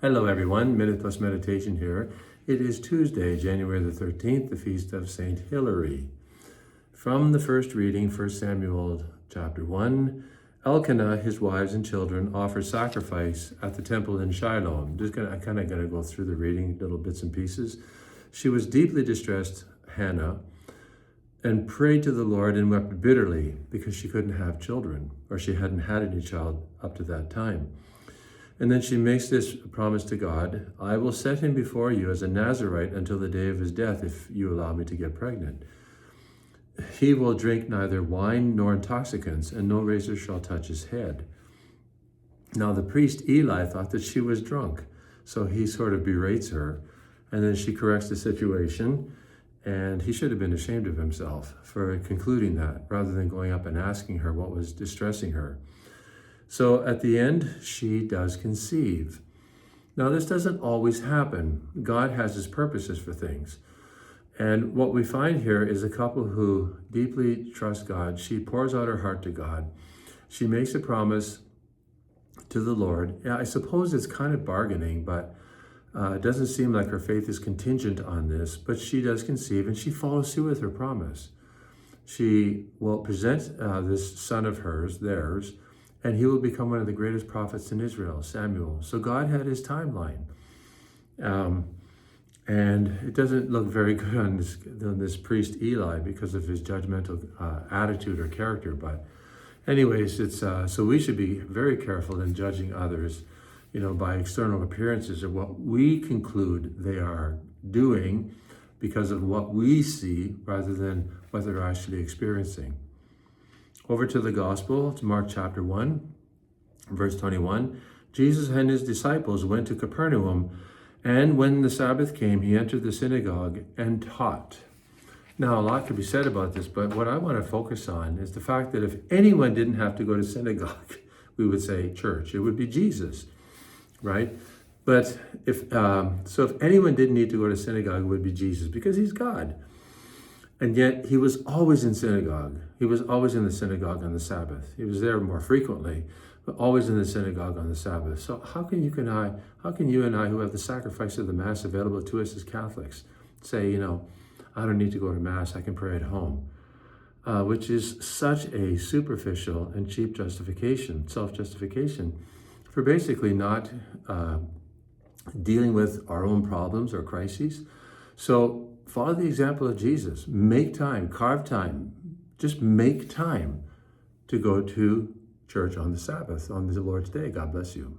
Hello everyone, Minute Plus Meditation here. It is Tuesday, January the 13th, the feast of Saint Hilary. From the first reading, 1 Samuel chapter 1, Elkanah, his wives and children offer sacrifice at the temple in Shiloh. I'm kind of going to go through the reading, little bits and pieces. She was deeply distressed, Hannah, and prayed to the Lord and wept bitterly because she couldn't have children, or she hadn't had any child up to that time. And then she makes this promise to God: I will set him before you as a Nazirite until the day of his death if you allow me to get pregnant. He will drink neither wine nor intoxicants, and no razor shall touch his head. Now the priest Eli thought that she was drunk, so he sort of berates her, and then she corrects the situation, and he should have been ashamed of himself for concluding that, rather than going up and asking her what was distressing her. So at the end, she does conceive. Now, this doesn't always happen. God has his purposes for things. And what we find here is a couple who deeply trust God. She pours out her heart to God. She makes a promise to the Lord. Yeah, I suppose it's kind of bargaining, but it doesn't seem like her faith is contingent on this. But she does conceive, and she follows through with her promise. She will present this son of hers, theirs, and he will become one of the greatest prophets in Israel, Samuel. So God had his timeline. And it doesn't look very good on this priest Eli because of his judgmental attitude or character. But anyways, it's so we should be very careful in judging others, by external appearances or what we conclude they are doing because of what we see rather than what they're actually experiencing. Over to the Gospel, to Mark chapter 1, verse 21. Jesus and his disciples went to Capernaum, and when the Sabbath came, he entered the synagogue and taught. Now, a lot could be said about this, but what I want to focus on is the fact that if anyone didn't have to go to synagogue, we would say church. It would be Jesus, right? But if anyone didn't need to go to synagogue, it would be Jesus, because he's God. And yet he was always in synagogue. He was always in the synagogue on the Sabbath. He was there more frequently, but always in the synagogue on the Sabbath. So how can you and I, who have the sacrifice of the Mass available to us as Catholics, say, I don't need to go to Mass, I can pray at home, which is such a superficial and cheap justification, self-justification, for basically not dealing with our own problems or crises. So follow the example of Jesus. Make time, carve time, just make time to go to church on the Sabbath, on the Lord's Day. God bless you.